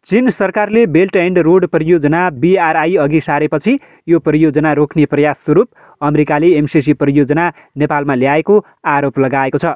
चीन सरकारले belt and road परियोजना BRI अघि सारेपछि यो परियोजना रोक्ने प्रयास स्वरूप अमेरिकाले MCC परियोजना नेपालमा ल्याएको आरोप लगाएको छ।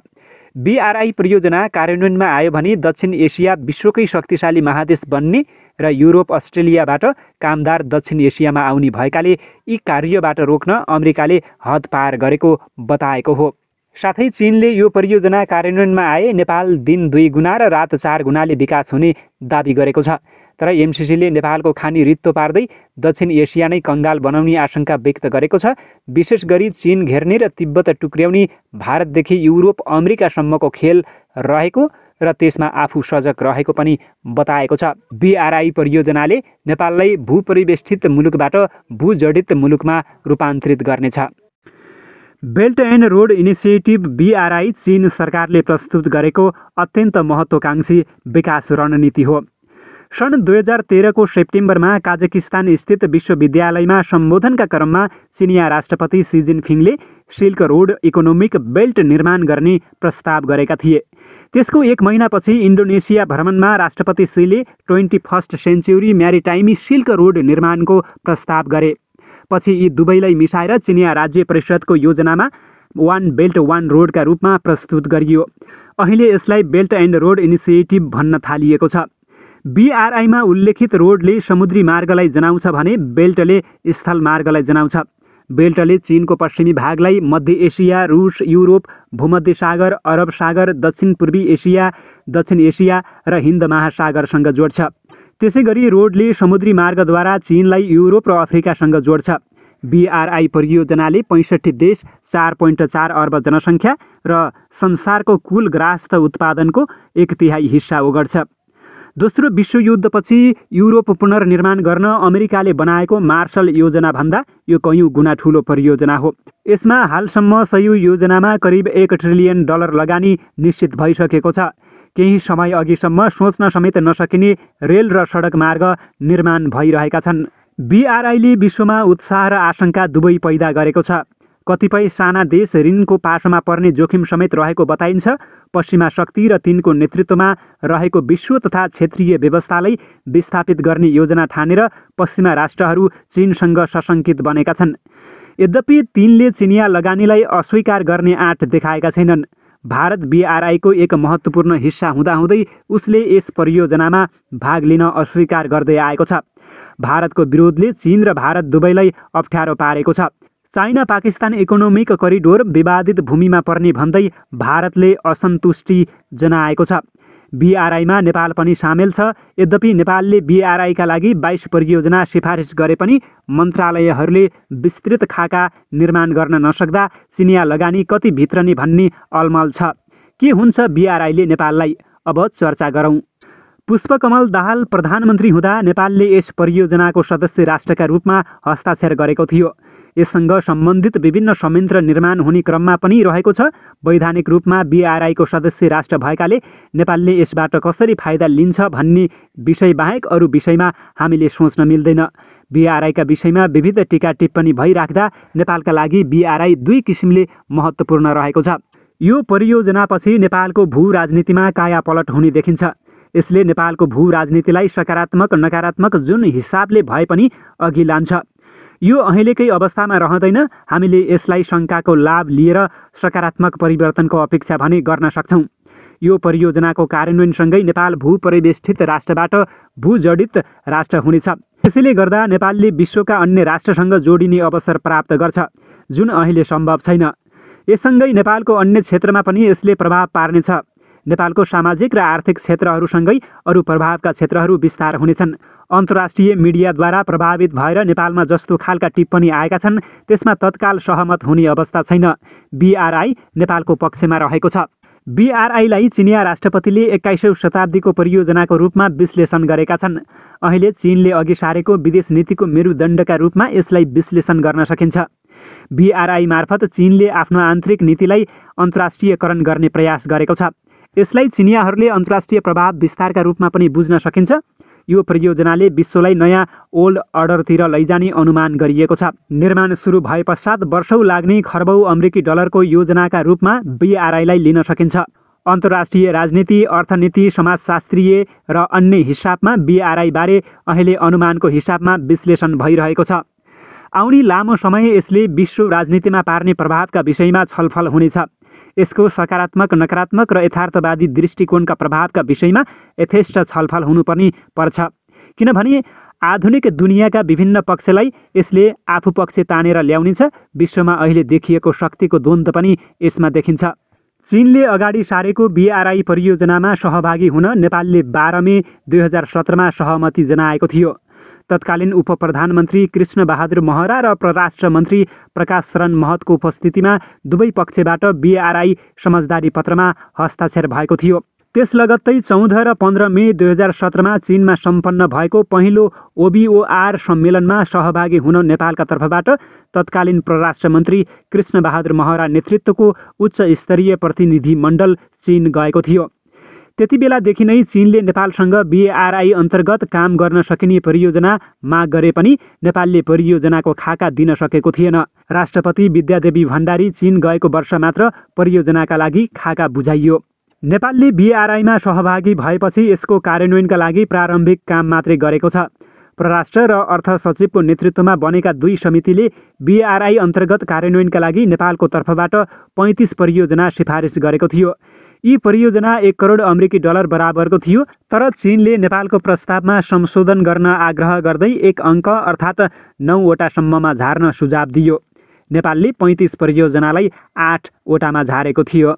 BRI परियोजना कार्यान्वयनमा आयो भने दक्षिण एसिया विश्वकै शक्तिशाली महादेश बन्ने र युरोप अस्ट्रेलियाबाट कामदार दक्षिण एसियामा आउने भएकाले यी कार्यबाट रोक्न अमेरिकाले हद पार गरेको बताएको हो। साथै चीनले यो परियोजना कार्यान्वयनमा आए नेपाल दिन 2 गुणा र रात 4 गुणाले विकास हुने दाबी गरेको छ। तर MCCले नेपालको खानी रित्तो पार्दै दक्षिण एसिया नै कंगाल बनाउने आशंका व्यक्त गरेको छ। विशेष गरी चीन घेर्ने र तिब्बत टुक्र्याउने भारतदेखि युरोप अमेरिकासम्मको खेल रहेको र त्यसमा आफू सजग रहेको पनि बताएको छ। BRI परियोजनाले नेपाललाई भूपरिवेष्टित मुलुकबाट भूजडित मुलुकमा रूपान्तरित गर्नेछ। Belt and road initiative BRI चीन सरकारले प्रस्तुत गरेको अत्यन्त महत्त्वाकांक्षी विकास रणनीति हो। सन् 2013 को सेप्टेम्बरमा काजाकिस्तान स्थित विश्वविद्यालयमा सम्बोधनका क्रममा चिनिया राष्ट्रपति सी जिनपिङले सिल्क रोड इकोनोमिक बेल्ट निर्माण गर्ने प्रस्ताव गरेका थिए। त्यसको 1 महिनापछि इन्डोनेसिया भ्रमणमा राष्ट्रपति सीले 21st सेन्चुरी म्यारिटाइम सिल्क रोड निर्माणको प्रस्ताव गरे। पछि यी दुवैलाई मिसाएर चिनिया राज्य परिषदको योजनामा वान बेल्ट वान रोडका रूपमा प्रस्तुत गरियो। अहिले यसलाई बेल्ट एन्ड रोड इनिसिएटिभ भन्न थालिएको छ। BRI मा उल्लेखित रोडले समुद्री मार्गलाई जनाउँछ भने बेल्टले स्थल मार्गलाई जनाउँछ। बेल्टले चीनको पश्चिमी भागलाई मध्य एसिया, रुस, युरोप, भूमध्य सागर, अरब सागर, दक्षिण पूर्वी एसिया, दक्षिण एसिया र हिन्द महासागरसँग जोड्छ। त्यसैगरी रोडले समुद्री मार्गद्वारा चीनलाई युरोप र अफ्रिकासँग जोड्छ। BRI परियोजनाले 65 देश, 4.4 अर्ब जनसङ्ख्या र संसारको कुल ग्राहस्थ उत्पादनको 1/3 हिस्सा ओगट्छ। दोस्रो विश्वयुद्धपछि युरोप पुनर्निर्माण गर्न अमेरिकाले बनाएको मार्शल योजनाभन्दा यो कयौँ गुणा ठुलो परियोजना हो। यसमा हालसम्म सही योजनामा करिब $1 ट्रिलियन लगानी निश्चित भइसकेको छ। केही समय अघिसम्म सोच्न समेत नसकिने रेल र सडक मार्ग निर्माण भइरहेका छन्। BRIले विश्वमा उत्साह र आशंका दुवै पैदा गरेको छ। कतिपय साना देश ऋणको पासोमा पर्ने जोखिम समेत रहेको बताइन्छ। पश्चिमा शक्ति र तिनको नेतृत्वमा रहेको विश्व तथा क्षेत्रीय व्यवस्थालाई विस्थापित गर्ने योजना ठानेर पश्चिमा राष्ट्रहरू चीनसँग सशङ्कित बनेका छन्। यद्यपि तिनले चिनिया लगानीलाई अस्वीकार गर्ने आँट देखाएका छैनन्। भारत BRIको एक महत्त्वपूर्ण हिस्सा हुँदाहुँदै उसले यस परियोजनामा भाग लिन अस्वीकार गर्दै आएको छ। भारतको विरोधले चीन र भारत दुवैलाई अप्ठ्यारो पारेको छ। चाइना पाकिस्तान इकोनोमिक करिडोर विवादित भूमिमा पर्ने भन्दै भारतले असन्तुष्टि जनाएको छ। BRIमा नेपाल पनि सामेल छ। यद्यपि नेपालले BRIका लागि 22 परियोजना सिफारिस गरे पनि मन्त्रालयहरूले विस्तृत खाका निर्माण गर्न नसक्दा चिनिया लगानी कति भित्रने भन्ने अलमल छ। के हुन्छ BRIले नेपाललाई? अब चर्चा गरौँ। पुष्पकमल दाहाल प्रधानमन्त्री हुँदा नेपालले यस परियोजनाको सदस्य राष्ट्रका रूपमा हस्ताक्षर गरेको थियो। यससँग सम्बन्धित विभिन्न संयन्त्र निर्माण हुने क्रममा पनि रहेको छ। वैधानिक रूपमा BRIको सदस्य राष्ट्र भएकाले नेपालले यसबाट कसरी फाइदा लिन्छ भन्ने विषय बाहेक अरू विषयमा हामीले सोच्न मिल्दैन। BRIका विषयमा विविध टीका टिप्पणी भइराख्दा नेपालका लागि BRI 2 किसिमले महत्त्वपूर्ण रहेको छ। यो परियोजनापछि नेपालको भू राजनीतिमा कायापलट हुने देखिन्छ। यसले नेपालको भू राजनीतिलाई सकारात्मक नकारात्मक जुन हिसाबले भए पनि अघि लान्छ। यो अहिलेकै अवस्थामा रहँदैन। हामीले यसलाई शङ्काको लाभ लिएर सकारात्मक परिवर्तनको अपेक्षा भने गर्न सक्छौँ। यो परियोजनाको कार्यान्वयनसँगै नेपाल भूपरिवेष्टित राष्ट्रबाट भूजडित राष्ट्र हुनेछ। त्यसैले गर्दा नेपालले विश्वका अन्य राष्ट्रसँग जोडिने अवसर प्राप्त गर्छ, जुन अहिले सम्भव छैन। यससँगै नेपालको अन्य क्षेत्रमा पनि यसले प्रभाव पार्नेछ। नेपालको सामाजिक र आर्थिक क्षेत्रहरूसँगै अरू प्रभावका क्षेत्रहरू विस्तार हुनेछन्। अन्तर्राष्ट्रिय मिडियाद्वारा प्रभावित भएर नेपालमा जस्तो खालका टिप्पणी आएका छन् त्यसमा तत्काल सहमत हुने अवस्था छैन। BRI नेपालको पक्षमा रहेको छ। BRIलाई चिनिया राष्ट्रपतिले 21औं शताब्दीको परियोजनाको रूपमा विश्लेषण गरेका छन्। अहिले चीनले अघि सारेको विदेश नीतिको मेरुदण्डका रूपमा यसलाई विश्लेषण गर्न सकिन्छ। BRI मार्फत चीनले आफ्नो आन्तरिक नीतिलाई अन्तर्राष्ट्रियकरण गर्ने प्रयास गरेको छ। यसलाई चिनियाहरूले अन्तर्राष्ट्रिय प्रभाव विस्तारका रूपमा पनि बुझ्न सकिन्छ। यो परियोजनाले विश्वलाई नयाँ ओल्ड अर्डरतिर लैजाने अनुमान गरिएको छ। निर्माण सुरु भए पश्चात वर्षौं लाग्ने खर्बौं अमेरिकी डलरको योजनाका रूपमा BRIलाई लिन सकिन्छ। अन्तर्राष्ट्रिय राजनीति, अर्थनीति, समाजशास्त्रीय र अन्य हिसाबमा BRI बारे अहिले अनुमानको हिसाबमा विश्लेषण भइरहेको छ। आउने लामो समय यसले विश्व राजनीतिमा पार्ने प्रभावका विषयमा छलफल हुनेछ। यसको सकारात्मक, नकारात्मक र यथार्थवादी दृष्टिकोणका प्रभावका विषयमा यथेष्ट छलफल हुनुपर्ने पर्छ, किनभने आधुनिक दुनियाँका विभिन्न पक्षलाई यसले आफू पक्ष तानेर ल्याउनेछ। विश्वमा अहिले देखिएको शक्तिको द्वन्द्व पनि यसमा देखिन्छ। चीनले अगाडि सारेको BRI परियोजनामा सहभागी हुन नेपालले 12 मे 2017मा सहमति जनाएको थियो। तत्कालीन उपप्रधानमन्त्री कृष्णबहादुर महरा र परराष्ट्र मन्त्री प्रकाश शरण महतको उपस्थितिमा दुवै पक्षबाट BRI समझदारी पत्रमा हस्ताक्षर भएको थियो। त्यस लगत्तै 14 र 15 मे 2017मा चीनमा सम्पन्न भएको पहिलो OBOR सम्मेलनमा सहभागी हुन नेपालका तर्फबाट तत्कालीन परराष्ट्र मन्त्री कृष्णबहादुर महरा नेतृत्वको उच्च स्तरीय प्रतिनिधि मण्डल चीन गएको थियो। त्यति बेलादेखि नै चीनले नेपालसँग BRI अन्तर्गत काम गर्न सकिने परियोजना माग गरे पनि नेपालले परियोजनाको खाका दिन सकेको थिएन। राष्ट्रपति विद्यादेवी भण्डारी चीन गएको वर्ष मात्र परियोजनाका लागि खाका बुझाइयो। नेपालले BRIमा सहभागी भएपछि यसको कार्यान्वयनका लागि प्रारम्भिक काम मात्रै गरेको छ। परराष्ट्र र अर्थ सचिवको नेतृत्वमा बनेका दुई समितिले BRI अन्तर्गत कार्यान्वयनका लागि नेपालको तर्फबाट 35 परियोजना सिफारिस गरेको थियो। यी परियोजना 1 करोड अमेरिकी डलर बराबरको थियो, तर चीनले नेपालको प्रस्तावमा संशोधन गर्न आग्रह गर्दै 1 अङ्क अर्थात् 9 वटासम्ममा झार्न सुझाव दियो। नेपालले 35 परियोजनालाई 8 वटामा झारेको थियो।